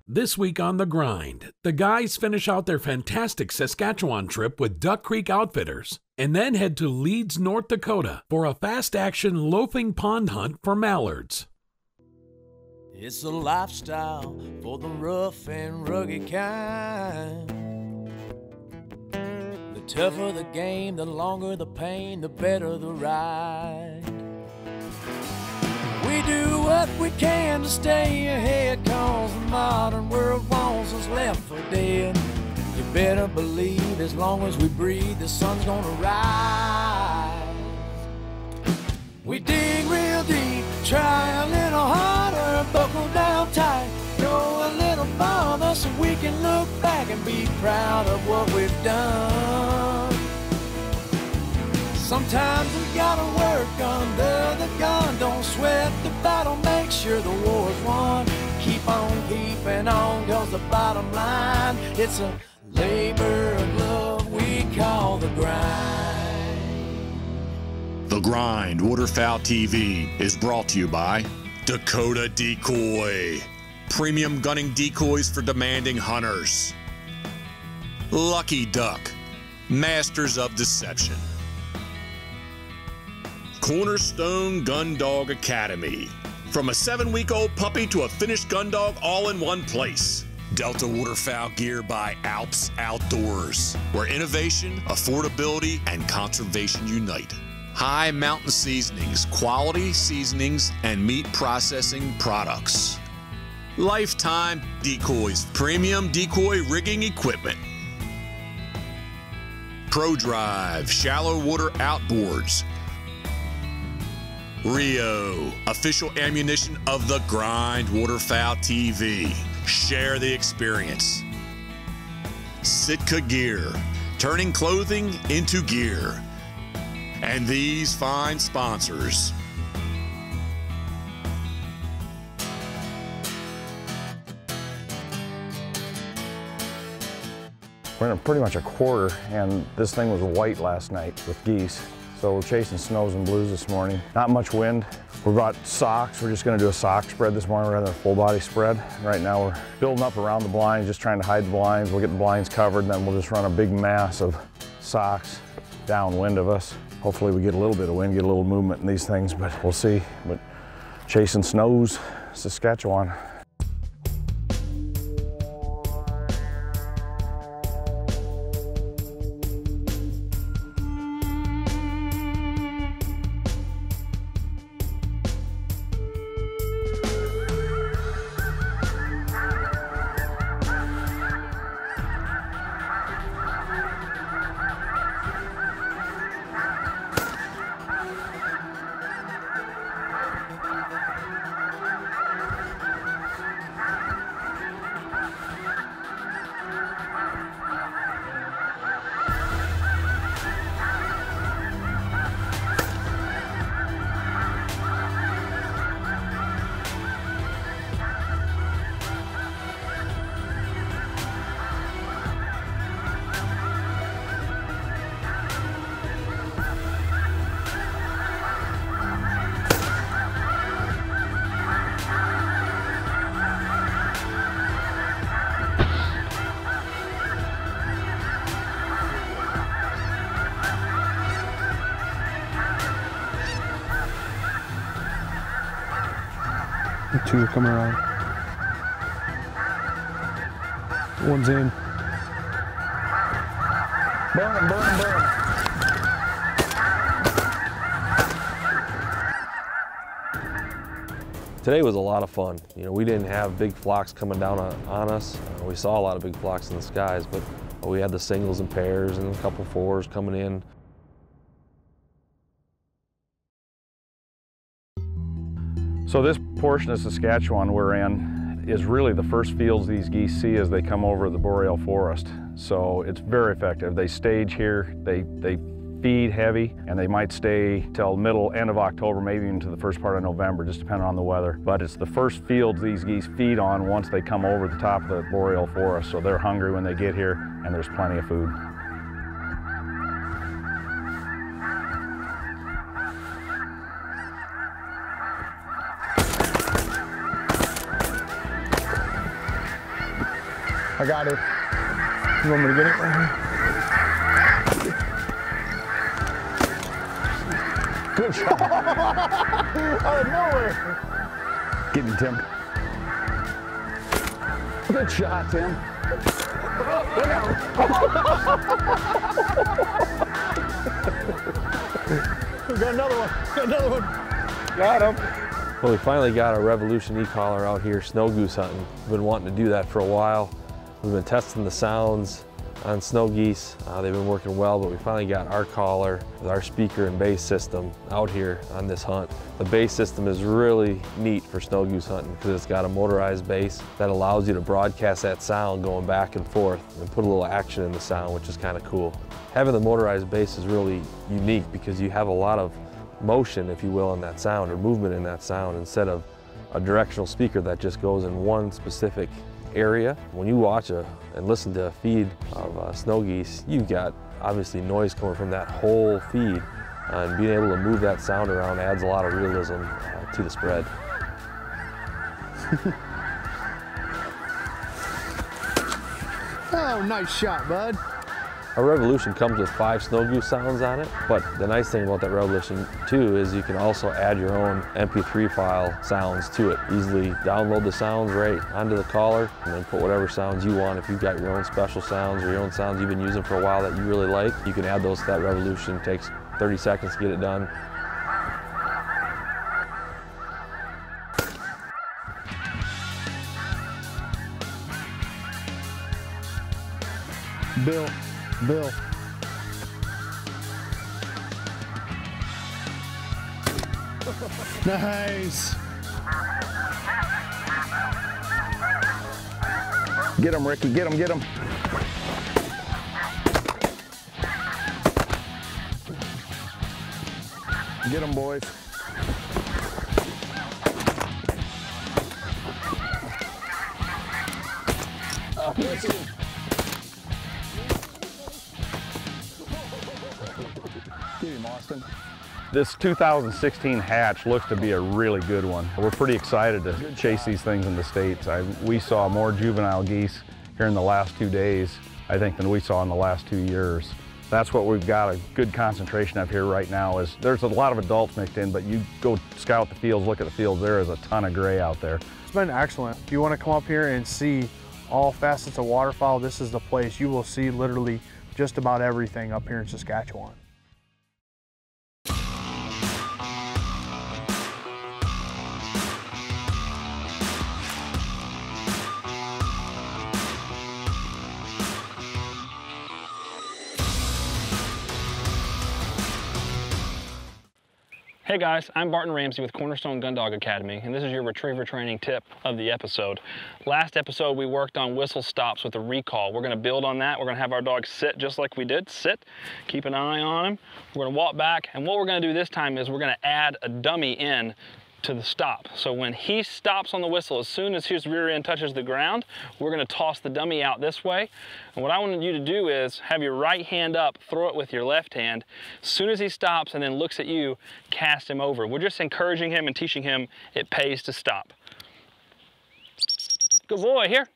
This week on The Grind, the guys finish out their fantastic Saskatchewan trip with Duck Creek Outfitters and then head to Leeds, North Dakota for a fast-action loafing pond hunt for mallards. It's a lifestyle for the rough and rugged kind. The tougher the game, the longer the pain, the better the ride. We do what we can to stay ahead, cause the modern world wants us left for dead. You better believe as long as we breathe, the sun's gonna rise. We dig real deep, try a little harder, buckle down tight, go a little farther so we can look back and be proud of what we've done. Sometimes we gotta work under the gun, don't sweat the battle, make sure the war's won. Keep on keeping on, cause the bottom line, it's a labor of love we call the grind. The Grind Waterfowl TV is brought to you by Dakota Decoy, premium gunning decoys for demanding hunters. Lucky Duck, masters of deception. Cornerstone Gun Dog Academy, from a 7-week-old puppy to a finished gun dog all in one place. Delta Waterfowl gear by Alps Outdoors, where innovation, affordability, and conservation unite. High Mountain Seasonings, quality seasonings, and meat processing products. Lifetime Decoys, premium decoy rigging equipment. Pro Drive, shallow water outboards. Rio, official ammunition of the Grind Waterfowl TV. Share the experience. Sitka Gear, turning clothing into gear. And these fine sponsors. We're in pretty much a quarter, and this thing was white last night with geese. So we're chasing snows and blues this morning. Not much wind. We brought socks. We're just gonna do a sock spread this morning rather than a full body spread. Right now we're building up around the blinds, just trying to hide the blinds. We'll get the blinds covered, and then we'll just run a big mass of socks downwind of us. Hopefully we get a little bit of wind, get a little movement in these things, but we'll see. But chasing snows, Saskatchewan. Two are coming around. One's in. Burn him, burn him, burn him. Today was a lot of fun. You know, we didn't have big flocks coming down on us. We saw a lot of big flocks in the skies, but we had the singles and pairs and a couple fours coming in. So this portion of Saskatchewan we're in is really the first fields these geese see as they come over the boreal forest. So it's very effective. They stage here, they feed heavy, and they might stay till end of October, maybe into the first part of November, just depending on the weather. But it's the first fields these geese feed on once they come over the top of the boreal forest. So they're hungry when they get here, and there's plenty of food. I got it. You want me to get it right here? Good shot. Out of nowhere. Get me, Tim. Good shot, Tim. Look out. We got another one. Got another one. Got him. Well, we finally got our Revolution e-collar out here snow goose hunting. We've been wanting to do that for a while. We've been testing the sounds on snow geese. They've been working well, but we finally got our collar with our speaker and bass system out here on this hunt. The bass system is really neat for snow goose hunting because it's got a motorized bass that allows you to broadcast that sound going back and forth and put a little action in the sound, which is kind of cool. Having the motorized bass is really unique because you have a lot of motion, if you will, in that sound or movement in that sound instead of a directional speaker that just goes in one specific area. When you watch and listen to a feed of snow geese, you've got obviously noise coming from that whole feed, and being able to move that sound around adds a lot of realism to the spread. Oh, nice shot, bud. Our Revolution comes with 5 snow goose sounds on it, but the nice thing about that Revolution too is you can also add your own MP3 file sounds to it. Easily download the sounds right onto the collar and then put whatever sounds you want. If you've got your own special sounds or your own sounds you've been using for a while that you really like, you can add those to that Revolution. It takes 30 seconds to get it done. Bill. Nice. Get him, Ricky, get him, get him. Get him, boys. Get him, Austin. This 2016 hatch looks to be a really good one. We're pretty excited to chase these things in the States. We saw more juvenile geese here in the last 2 days, I think, than we saw in the last 2 years. That's what we've got a good concentration of here right now. Is there's a lot of adults mixed in, but you go scout the fields, look at the fields, there is a ton of gray out there. It's been excellent. If you want to come up here and see all facets of waterfowl, this is the place. You will see literally just about everything up here in Saskatchewan. Hey guys, I'm Barton Ramsey with Cornerstone Gun Dog Academy, and this is your retriever training tip of the episode. Last episode we worked on whistle stops with a recall. We're going to build on that. We're going to have our dog sit just like we did. Sit, keep an eye on him. We're going to walk back, and what we're going to do this time is we're going to add a dummy in to the stop. So when he stops on the whistle, as soon as his rear end touches the ground, we're going to toss the dummy out this way. And what I want you to do is have your right hand up, throw it with your left hand. As soon as he stops and then looks at you, cast him over. We're just encouraging him and teaching him it pays to stop. Good boy, here.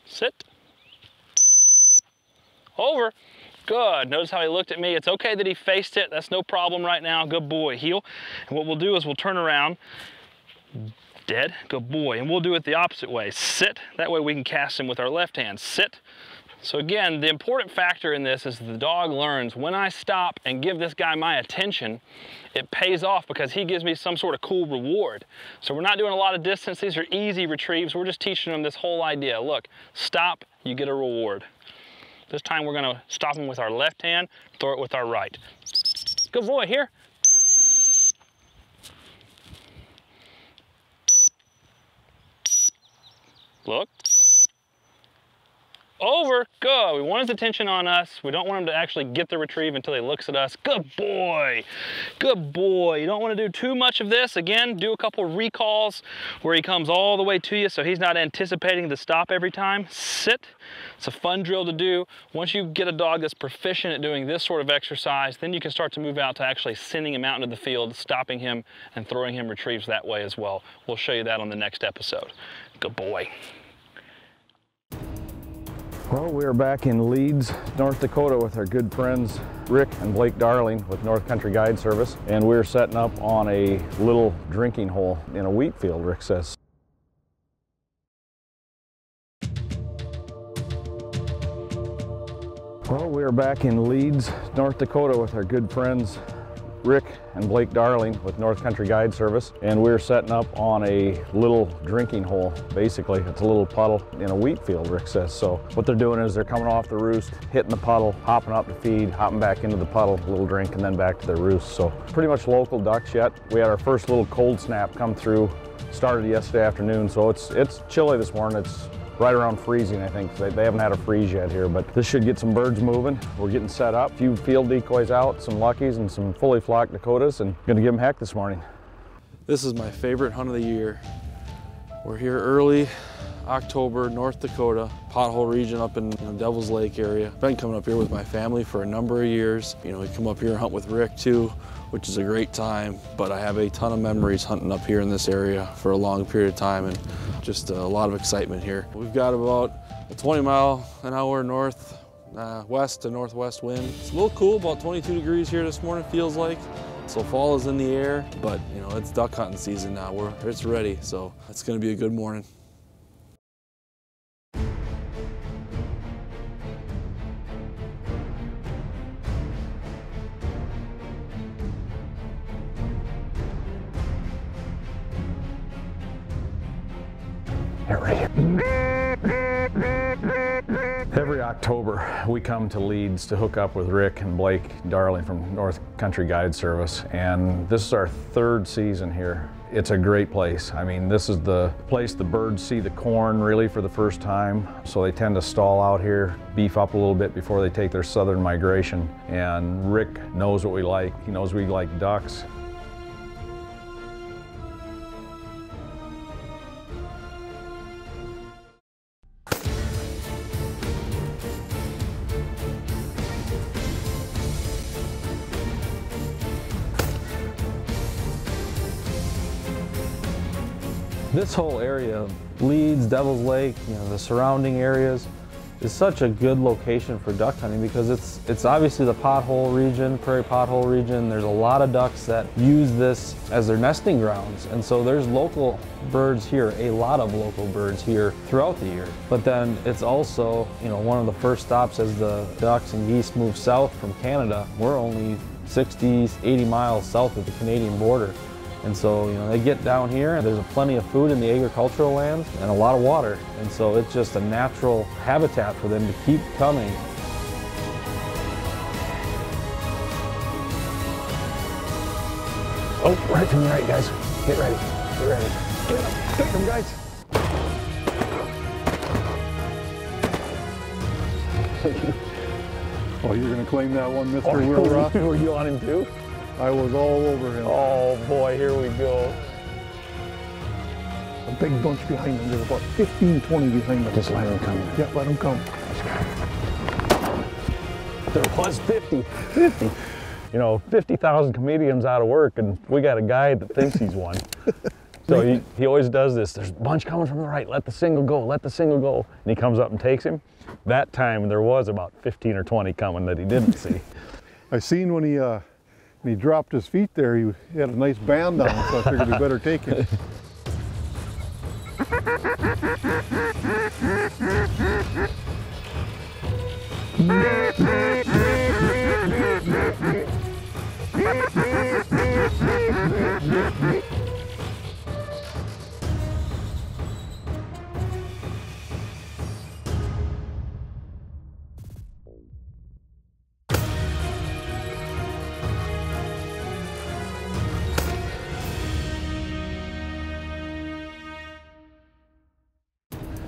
Sit. Over. Good. Notice how he looked at me. It's okay that he faced it. That's no problem right now. Good boy. Heel. And what we'll do is we'll turn around. Dead. Good boy. And we'll do it the opposite way. Sit. That way we can cast him with our left hand. Sit. So again, the important factor in this is the dog learns when I stop and give this guy my attention, it pays off because he gives me some sort of cool reward. So we're not doing a lot of distance. These are easy retrieves. We're just teaching them this whole idea. Look, stop, you get a reward. This time we're going to stop him with our left hand, throw it with our right. Good boy, here. Look. Over. Good. We want his attention on us. We don't want him to actually get the retrieve until he looks at us. Good boy. Good boy. You don't want to do too much of this. Again, do a couple recalls where he comes all the way to you so he's not anticipating the stop every time. Sit. It's a fun drill to do. Once you get a dog that's proficient at doing this sort of exercise, then you can start to move out to actually sending him out into the field, stopping him and throwing him retrieves that way as well. We'll show you that on the next episode. Good boy. Well, we are back in Leeds, North Dakota with our good friends Rick and Blake Darling with North Country Guide Service, and we're setting up on a little drinking hole in a wheat field, Rick says. Well, we are back in Leeds, North Dakota with our good friends Rick and Blake Darling with North Country Guide Service, and we're setting up on a little drinking hole. Basically, it's a little puddle in a wheat field, Rick says. So what they're doing is they're coming off the roost, hitting the puddle, hopping up to feed, hopping back into the puddle, a little drink, and then back to their roost. So pretty much local ducks yet. We had our first little cold snap come through, started yesterday afternoon, so it's chilly this morning. It's right around freezing, I think. They haven't had a freeze yet here, but this should get some birds moving. We're getting set up. A few field decoys out, some luckies and some fully flocked Dakotas, and gonna give them heck this morning. This is my favorite hunt of the year. We're here early October, North Dakota, pothole region up in the Devil's Lake area. Been coming up here with my family for a number of years. You know, we come up here and hunt with Rick too, which is a great time, but I have a ton of memories hunting up here in this area for a long period of time, and just a lot of excitement here. We've got about a 20-mile-an-hour northwest to northwest wind. It's a little cool, about 22 degrees here this morning, feels like. So fall is in the air, but you know, it's duck hunting season now. It's ready, so it's gonna be a good morning. Every October, we come to Leeds to hook up with Rick and Blake Darling from North Country Guide Service, and this is our third season here. It's a great place. I mean, this is the place the birds see the corn really for the first time, so they tend to stall out here, beef up a little bit before they take their southern migration, and Rick knows what we like. He knows we like ducks. This whole area, Leeds, Devil's Lake, you know, the surrounding areas, is such a good location for duck hunting because it's obviously the pothole region, prairie pothole region. There's a lot of ducks that use this as their nesting grounds, and so there's local birds here, a lot of local birds here throughout the year. But then it's also, you know, one of the first stops as the ducks and geese move south from Canada. We're only 60, 80 miles south of the Canadian border. And so, you know, they get down here and there's plenty of food in the agricultural lands and a lot of water. And so it's just a natural habitat for them to keep coming. Oh, right from the right, guys. Get ready, get ready. Take them, guys. Oh, you're going to claim that one, Mr. Will Rock? Were you on him too? I was all over him. Oh boy, here we go. A big bunch behind them. There's about 15, 20 behind them. Just let them come. Yeah, let them come. There was 50. 50. You know, 50,000 comedians out of work, and we got a guy that thinks he's one. So he always does this. There's a bunch coming from the right. Let the single go. Let the single go. And he comes up and takes him. That time there was about 15 or 20 coming that he didn't see. I seen when he dropped his feet there, he had a nice band on, so I figured we better take him.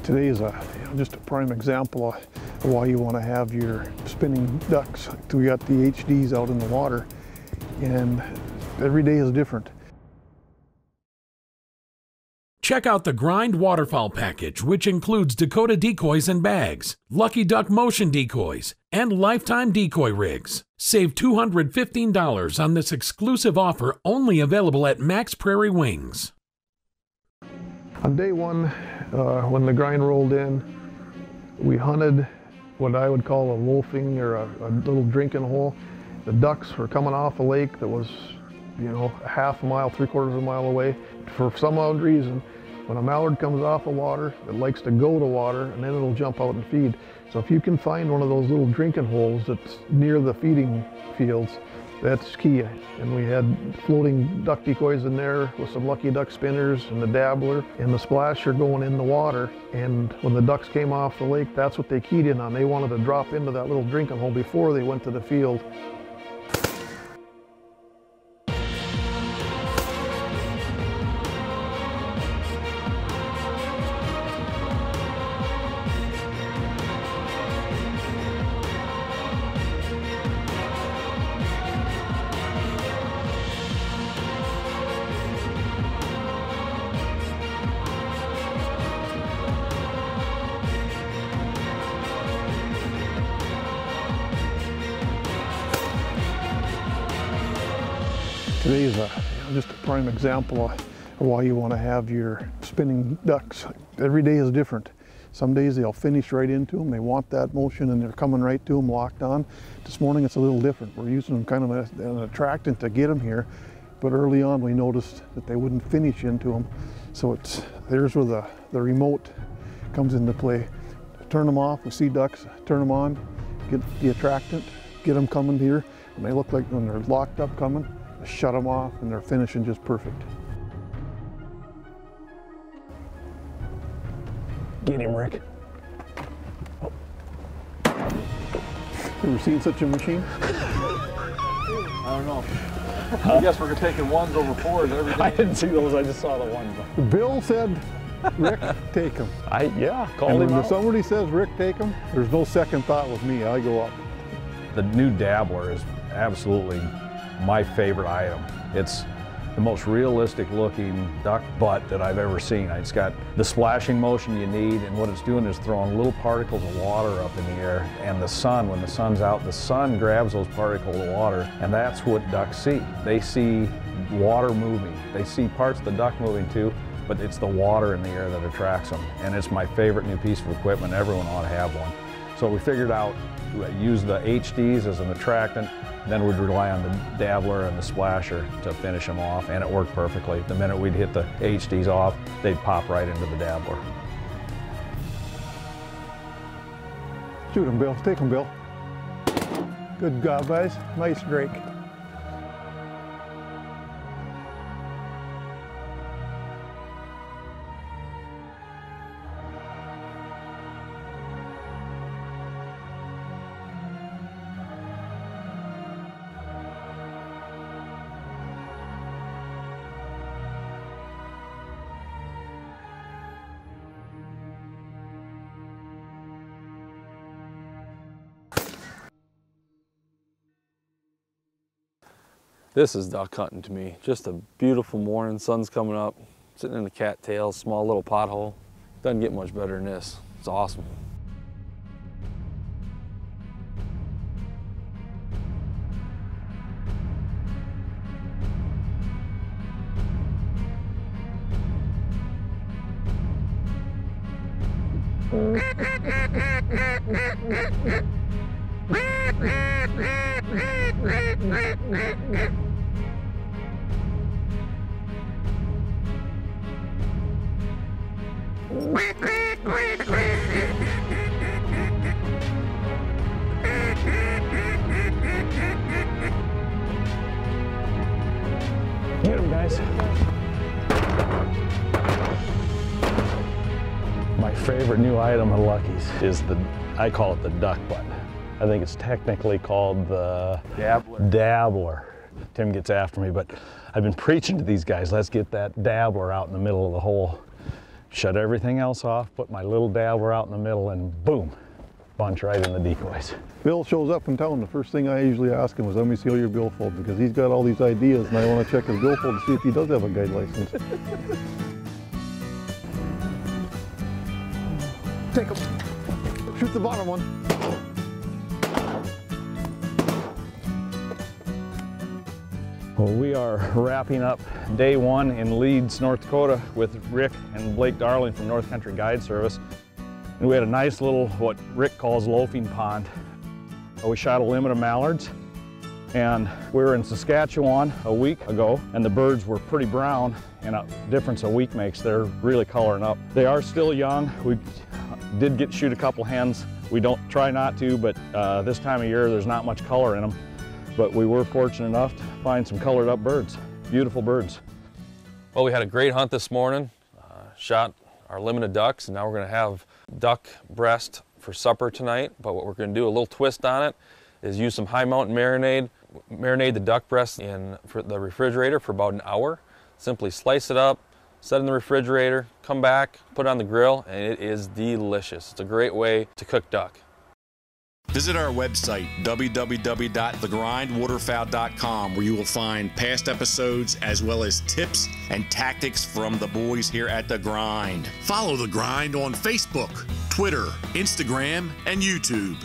Today is just a prime example of why you want to have your spinning ducks. We got the HDs out in the water, and every day is different. Check out the Grind Waterfowl package, which includes Dakota decoys and bags, Lucky Duck motion decoys, and lifetime decoy rigs. Save $215 on this exclusive offer only available at Max Prairie Wings. On day one, when the grind rolled in, we hunted what I would call a loafing or a little drinking hole. The ducks were coming off a lake that was, you know, a half a mile, 3/4 of a mile away. For some odd reason, when a mallard comes off of water, it likes to go to water and then it'll jump out and feed. So if you can find one of those little drinking holes that's near the feeding fields, that's key. And we had floating duck decoys in there with some lucky duck spinners and the dabbler and the splasher going in the water. And when the ducks came off the lake, that's what they keyed in on. They wanted to drop into that little drinking hole before they went to the field. Today is just a prime example of why you want to have your spinning ducks. Every day is different. Some days they'll finish right into them. They want that motion and they're coming right to them, locked on. This morning it's a little different. We're using them kind of as an attractant to get them here, but early on we noticed that they wouldn't finish into them. So there's where the remote comes into play. Turn them off, we see ducks, turn them on, get the attractant, get them coming here, and they look like when they're locked up coming, shut them off and they're finishing just perfect. Get him, Rick. Oh. Ever seen such a machine? I don't know. I guess we're taking ones over fours every day. I didn't see those, I just saw the ones. Bill said, Rick, take them. Called him when out. somebody says, Rick, take them, there's no second thought with me, I go up. The new dabbler is absolutely my favorite item. It's the most realistic looking duck butt that I've ever seen. It's got the splashing motion you need, and what it's doing is throwing little particles of water up in the air, and the sun, when the sun's out, the sun grabs those particles of water, and that's what ducks see. They see water moving. They see parts of the duck moving too, but it's the water in the air that attracts them, and it's my favorite new piece of equipment. Everyone ought to have one. So we figured out to use the HDs as an attractant, then we'd rely on the dabbler and the splasher to finish them off, and it worked perfectly. The minute we'd hit the HDs off, they'd pop right into the dabbler. Shoot him, Bill. Take him, Bill. Good job, guys. Nice drake. This is duck hunting to me. Just a beautiful morning, sun's coming up, sitting in the cattails, small little pothole. Doesn't get much better than this. It's awesome. Get them, guys. My favorite new item of Lucky's is I call it the duck butt. I think it's technically called the dabbler. Tim gets after me, but I've been preaching to these guys, let's get that dabbler out in the middle of the hole. Shut everything else off, put my little dabbler out in the middle, and boom, bunch right in the decoys. Bill shows up in town, the first thing I usually ask him is, let me see all your billfold, because he's got all these ideas and I want to check his billfold to see if he does have a guide license. Take him. Shoot the bottom one. Well, we are wrapping up day one in Leeds, North Dakota with Rick and Blake Darling from North Country Guide Service. And we had a nice little, what Rick calls loafing pond. We shot a limit of mallards, and we were in Saskatchewan a week ago, and the birds were pretty brown, and a difference a week makes. They're really coloring up. They are still young. We did get to shoot a couple hens. We don't try not to, but this time of year there's not much color in them. But we were fortunate enough to find some colored up birds. Beautiful birds. Well, we had a great hunt this morning. Shot our limited ducks, and now we're going to have duck breast for supper tonight. But what we're going to do, a little twist on it, is use some high mountain marinade. Marinate the duck breast in the refrigerator for about an hour. Simply slice it up, set it in the refrigerator, come back, put it on the grill, and it is delicious. It's a great way to cook duck. Visit our website, www.thegrindwaterfowl.com, where you will find past episodes as well as tips and tactics from the boys here at The Grind. Follow The Grind on Facebook, Twitter, Instagram, and YouTube.